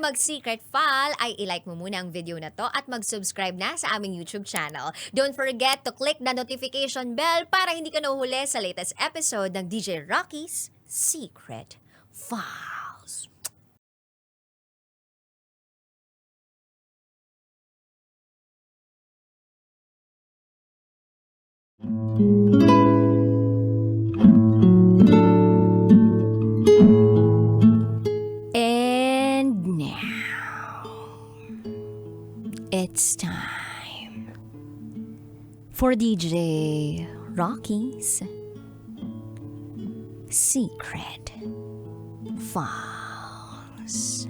mag-secret file ay ilike mo muna ang video na to at mag-subscribe na sa aming YouTube channel. Don't forget to click the notification bell para hindi ka nahuhuli sa latest episode ng DJ Rocky's Secret Files. And now, it's time for DJ Rocky's Secret Files.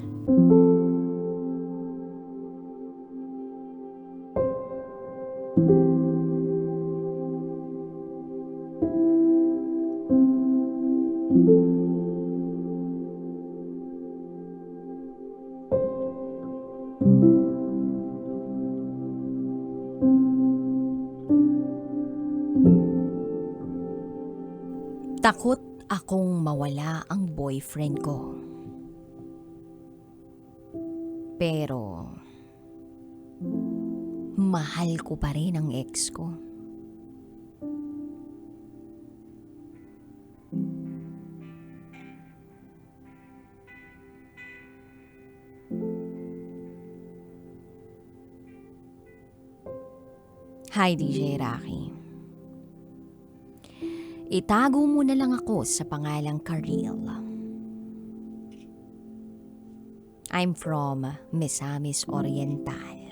Takot akong mawala ang boyfriend ko. Pero, mahal ko pa rin ang ex ko. Hi, DJ Rocky. Itago mo na lang ako sa pangalang Karil. I'm from Misamis Oriental.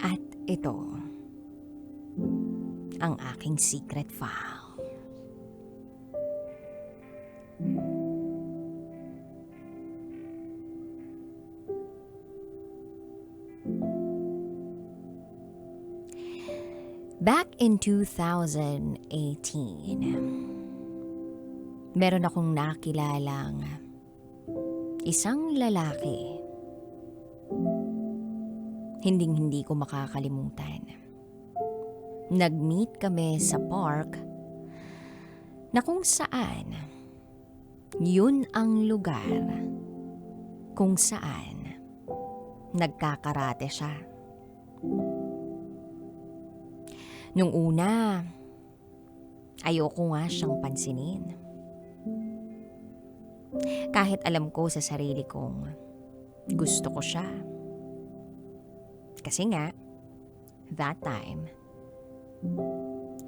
At ito, ang aking secret file. Back in 2018, meron akong nakilalang isang lalaki. Hinding-hindi ko makakalimutan. Nag-meet kami sa park na kung saan yun ang lugar kung saan nagkakarate siya. Nung una, ayoko nga siyang pansinin. Kahit alam ko sa sarili kong gusto ko siya. Kasi nga, that time,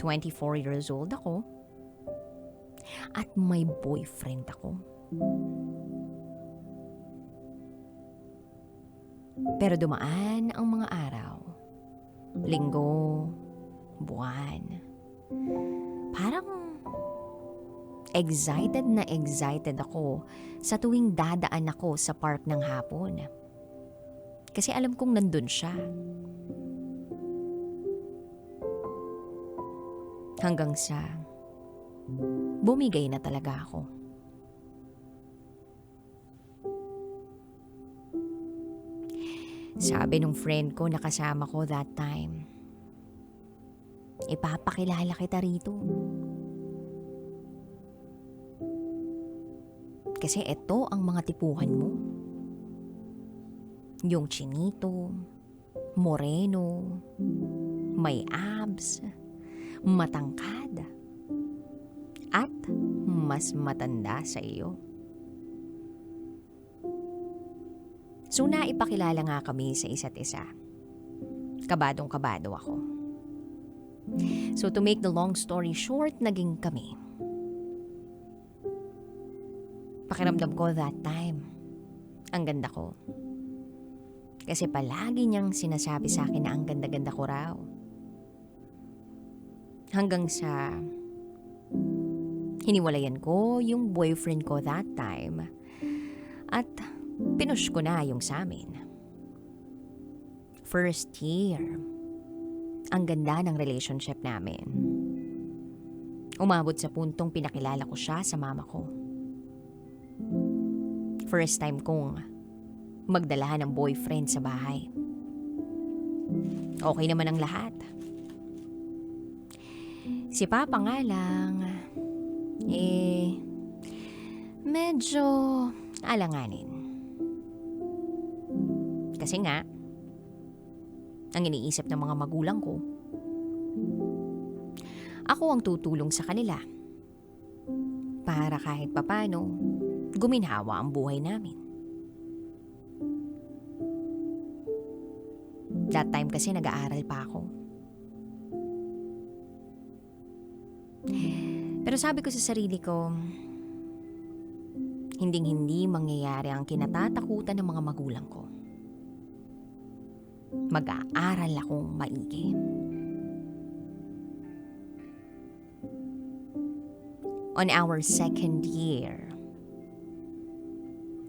24 years old ako at may boyfriend ako. Pero dumaan ang mga araw, linggo, buwan. Parang excited na excited ako sa tuwing dadaan ako sa park ng hapon. Kasi alam kong nandun siya. Hanggang sa bumigay na talaga ako. Sabi nung friend ko na kasama ko that time, ipapakilala kita rito. Kasi ito ang mga tipuhan mo. Yung chinito, moreno, may abs, matangkad, at mas matanda sa iyo. So naipakilala nga kami sa isa't isa. Kabadong-kabado ako. So to make the long story short, naging kami. Pakiramdam ko that time, ang ganda ko. Kasi palagi niyang sinasabi sa akin na ang ganda-ganda ko raw. Hanggang sa hiniwalayan ko yung boyfriend ko that time at pinush ko na yung sa amin. First year, ang ganda ng relationship namin. Umabot sa puntong pinakilala ko siya sa mama ko. First time kong magdala ng boyfriend sa bahay. Okay naman ang lahat. Si Papa nga lang, medyo alanganin. Kasi nga, ang iniisip ng mga magulang ko, ako ang tutulong sa kanila para kahit papano guminhawa ang buhay namin. That time kasi nag-aaral pa ako. Pero sabi ko sa sarili ko, hinding-hindi mangyayari ang kinatatakutan ng mga magulang ko. Mag-aaral akong maigi. On our second year,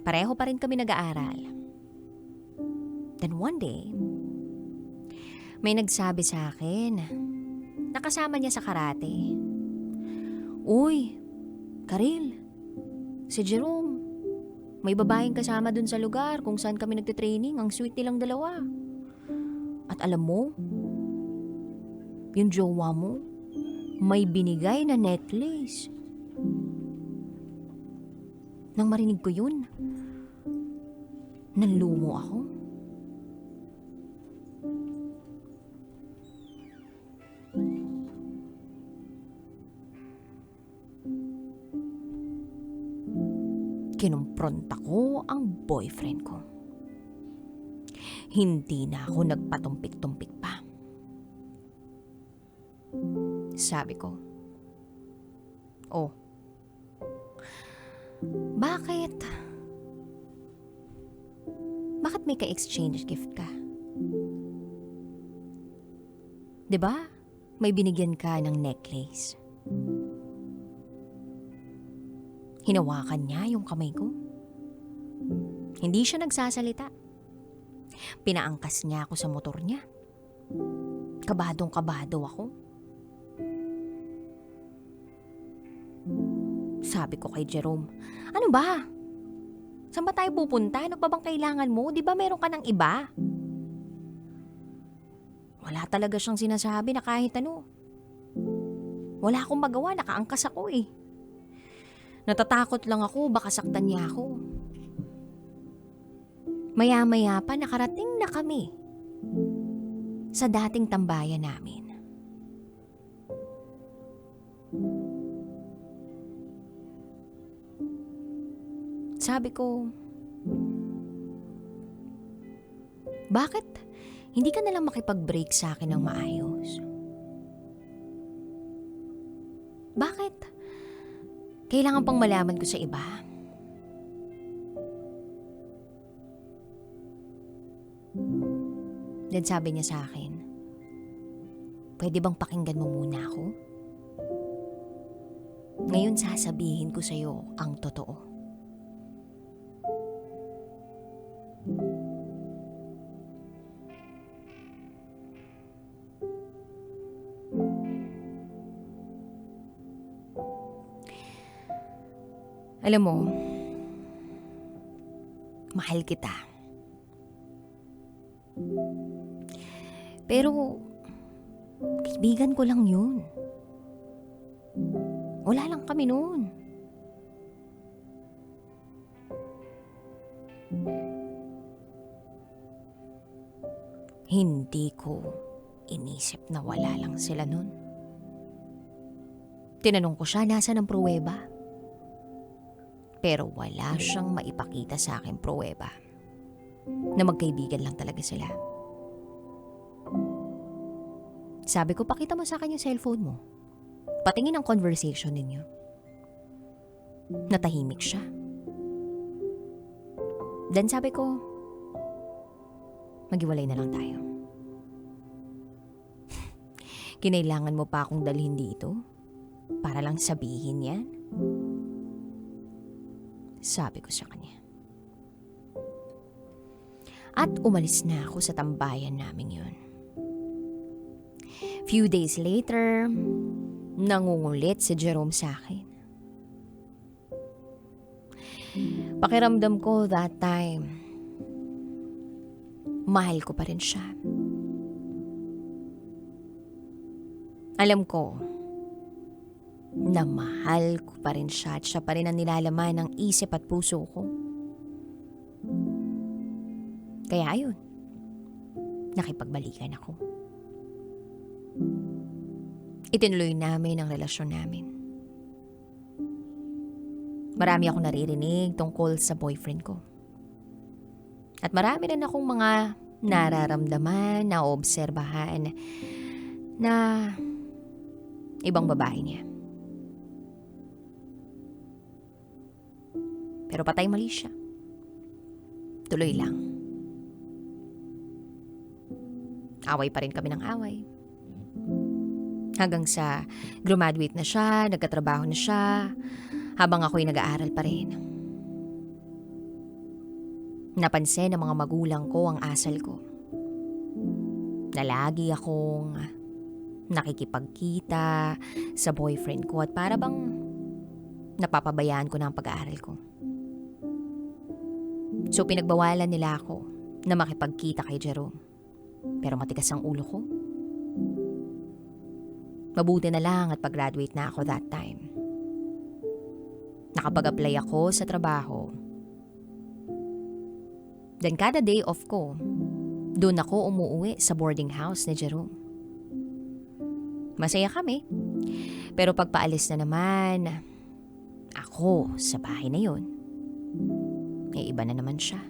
pareho pa rin kami nag-aaral. Then one day, may nagsabi sa akin na kasama niya sa karate. Uy, Karil, si Jerome, may babaeng kasama dun sa lugar kung saan kami nagtitraining. Ang sweet nilang dalawa. At alam mo, yung jowa mo, may binigay na necklace. Nang marinig ko yun, nanlumo ako. Kinumpronta ko ang boyfriend ko. Hindi na ako nagpatumpik-tumpik pa. Sabi ko, "Oh, bakit? Bakit may ka-exchange gift ka? 'Di ba? May binigyan ka ng necklace." Hinawakan niya yung kamay ko. Hindi siya nagsasalita. Pinaangkas niya ako sa motor niya. Kabadong-kabado ako. Sabi ko kay Jerome, "Ano ba? Saan ba tayo pupunta? Ano pa bang kailangan mo? Di ba meron ka ng iba?" Wala talaga siyang sinasabi na kahit ano. Wala akong magawa, nakaangkas ako eh. Natatakot lang ako, baka saktan niya ako. Maya-maya pa nakarating na kami sa dating tambayan namin. Sabi ko, "Bakit hindi ka nalang makipag-break sa akin ng maayos? Bakit kailangan pang malaman ko sa iba?" Then sabi niya sa akin, "Pwede bang pakinggan mo muna ako? Ngayon sasabihin ko sa'yo ang totoo." Alam mo, mahal kita. Pero, kaibigan ko lang yun. Wala lang kami noon. Hindi ko inisip na wala lang sila noon. Tinanong ko siya, nasaan ang pruweba? Pero wala siyang maipakita sa akin pruweba na magkaibigan lang talaga sila. Sabi ko, "Pakita mo sa akin yung cellphone mo. Patingin ang conversation ninyo." Natahimik siya. Then sabi ko, "Maghiwalay na lang tayo. Kinailangan mo pa akong dalhin dito para lang sabihin yan?" Sabi ko sa kanya. At umalis na ako sa tambayan namin yun. Few days later, nangungulit si Jerome sa akin. Pakiramdam ko that time, mahal ko pa rin siya. Alam ko na mahal ko pa rin siya at siya pa rin ang nilalaman ng isip at puso ko. Kaya ayun, nakipagbalikan ako. Itinuloy namin ang relasyon namin. Marami akong naririnig tungkol sa boyfriend ko. At marami rin akong mga nararamdaman, naobserbahan na ibang babae niya. Pero patay mali siya. Tuloy lang. Away pa rin kami ng away. Hanggang sa graduate na siya, nagkatrabaho na siya, habang ako'y nag-aaral pa rin. Napansin ng mga magulang ko ang asal ko. Na lagi akong nakikipagkita sa boyfriend ko at para bang napapabayaan ko na ang pag-aaral ko. So pinagbawalan nila ako na makipagkita kay Jerome. Pero matigas ang ulo ko. Mabuti na lang at pag-graduate na ako that time. Nakapag-apply ako sa trabaho. Then kada day off ko, doon ako umuwi sa boarding house ni Jerome. Masaya kami. Pero pagpaalis na naman, ako sa bahay na yun, iba na naman siya.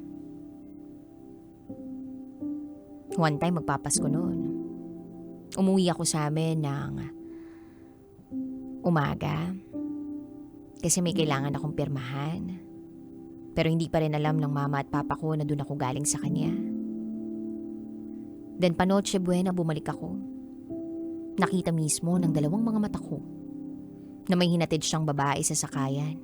One time magpapasko noon. Umuwi ako sa amin ng umaga kasi may kailangan akong pirmahan. Pero hindi pa rin alam ng mama at papa ko na doon ako galing sa kanya. Then pa Noche Buena bumalik ako. Nakita mismo ng dalawang mga mata ko na may hinatid siyang babae sa sakayan.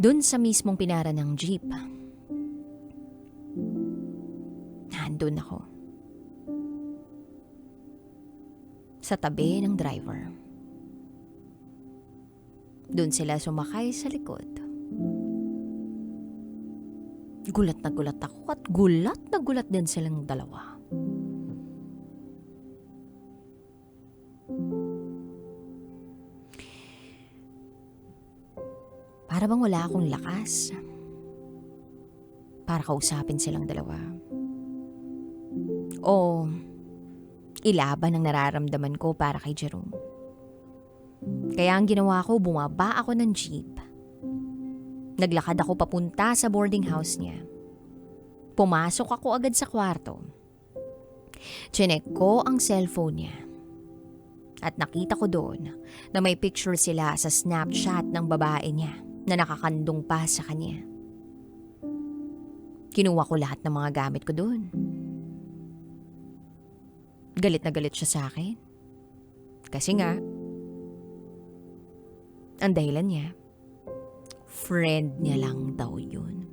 Doon sa mismong pinara ng jeep, nandun ako. Sa tabi ng driver. Doon sila sumakay sa likod. Gulat na gulat ako at gulat na gulat din silang dalawa. Para bang wala akong lakas para kausapin silang dalawa. O ilaban ang nararamdaman ko para kay Jerome. Kaya ang ginawa ko, bumaba ako ng jeep. Naglakad ako papunta sa boarding house niya. Pumasok ako agad sa kwarto. Chinek ko ang cellphone niya. At nakita ko doon na may picture sila sa Snapchat ng babae niya na nakakandong pa sa kanya. Kinuha ko lahat ng mga gamit ko doon. Galit na galit siya sa akin. Kasi nga, ang dahilan niya, friend niya lang daw yun.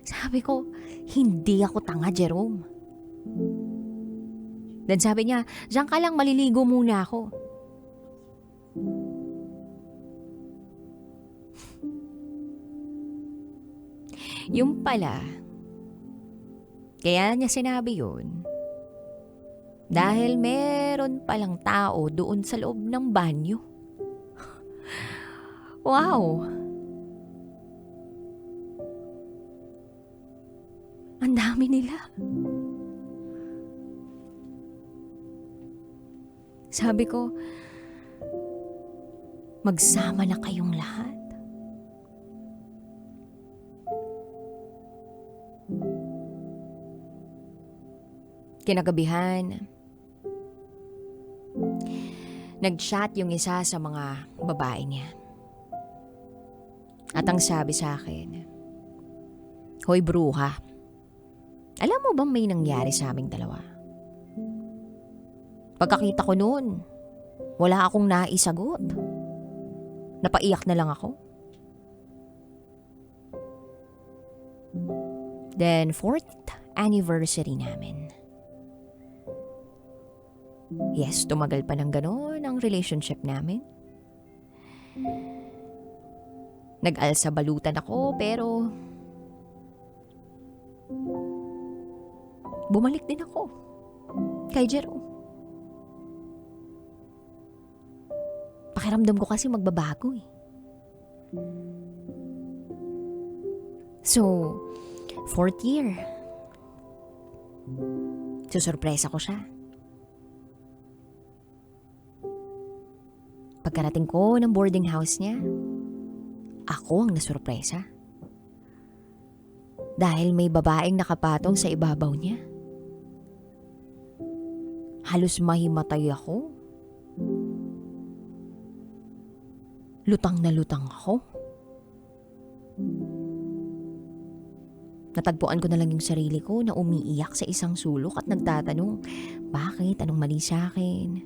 Sabi ko, hindi ako tanga, Jerome. Then sabi niya, diyan ka lang, maliligo muna ako. Yung pala, kaya niya sinabi yun, dahil meron palang tao doon sa loob ng banyo. Wow! Ang dami nila. Sabi ko, magsama na kayong lahat. Kinagabihan, nag-chat yung isa sa mga babae niya. At ang sabi sa akin, "Hoy bruha, alam mo bang may nangyari sa aming dalawa?" Pagkakita ko noon, wala akong naisagot. Napaiyak na lang ako. Then, 4th anniversary namin. Yes, tumagal pa ng gano'n ang relationship namin. Nag-alsa balutan ako pero bumalik din ako kay Jerome. Pakiramdam ko kasi magbabago eh. So, 4th year. Susurpresa ko siya. Pagkarating ko ng boarding house niya, ako ang nasurpresa. Dahil may babaeng nakapatong sa ibabaw niya. Halos mahimatay ako. Lutang na lutang ako. Natagpuan ko na lang yung sarili ko na umiiyak sa isang sulok at nagtatanong, bakit? Anong mali sa akin?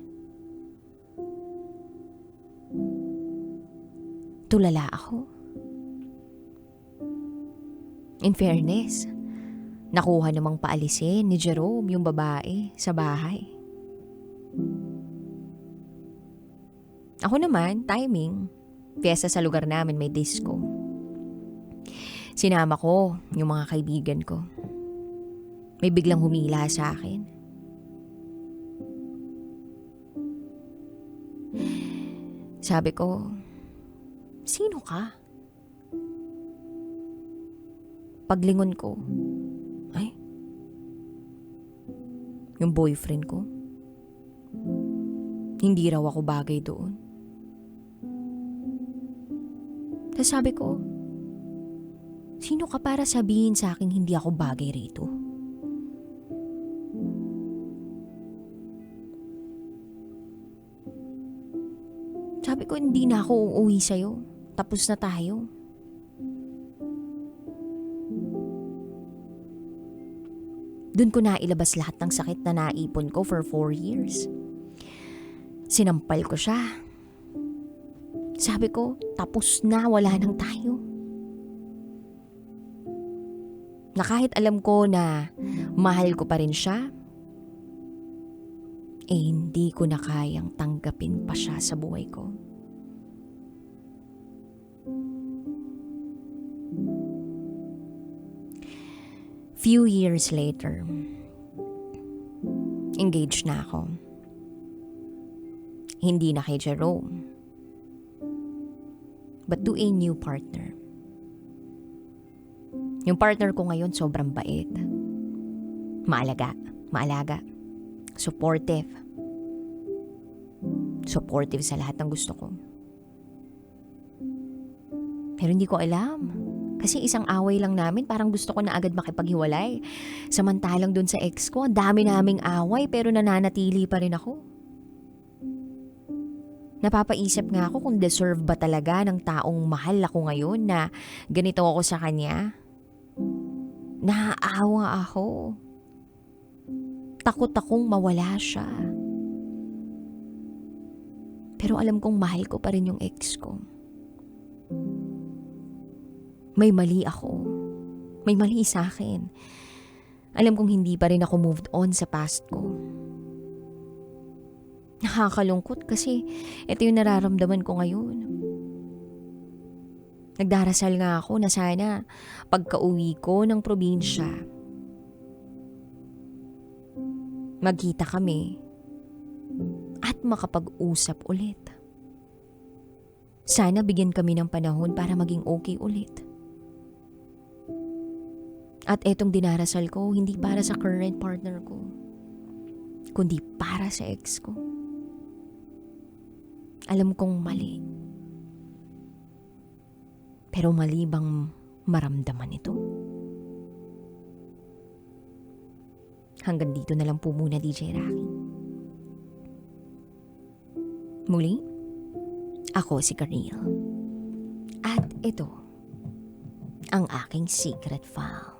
Tulala ako. In fairness, nakuha namang paalisin ni Jerome yung babae sa bahay. Ako naman, timing. Piyesta sa lugar namin may disco. Sinama ko yung mga kaibigan ko. May biglang humila sa akin. Sabi ko, sino ka? Paglingon ko, ay, yung boyfriend ko. Hindi raw ako bagay doon. Tapos sabi ko, sino ka para sabihin sa akin hindi ako bagay rito? Sabi ko, hindi na ako uuwi sa'yo. Tapos na tayo. Doon ko na ilabas lahat ng sakit na naipon ko for 4 years. Sinampal ko siya. Sabi ko, tapos na, wala nang tayo. Na kahit alam ko na mahal ko pa rin siya, hindi ko na kayang tanggapin pa siya sa buhay ko. Few years later, engaged na ako. Hindi na kay Jerome, but to a new partner. Yung partner ko ngayon sobrang bait. Maalaga. Supportive. Supportive sa lahat ng gusto ko. Pero hindi ko alam. Kasi isang away lang namin, parang gusto ko na agad makipaghiwalay. Samantalang dun sa ex ko, ang dami naming away pero nananatili pa rin ako. Napapaisip nga ako kung deserve ba talaga ng taong mahal ako ngayon na ganito ako sa kanya. Naaawa ako. Takot akong mawala siya. Pero alam kong mahal ko pa rin yung ex ko. May mali ako. May mali sa akin. Alam kong hindi pa rin ako moved on sa past ko. Nakakalungkot kasi ito yung nararamdaman ko ngayon. Nagdarasal nga ako na sana pagka-uwi ko ng probinsya, magkita kami at makapag-usap ulit. Sana bigyan kami ng panahon para maging okay ulit. At etong dinarasal ko, hindi para sa current partner ko, kundi para sa ex ko. Alam kong mali. Pero mali bang maramdaman ito? Hanggang dito na lang po muna, DJ Rocky. Muli, ako si Kareel. At ito, ang aking secret file.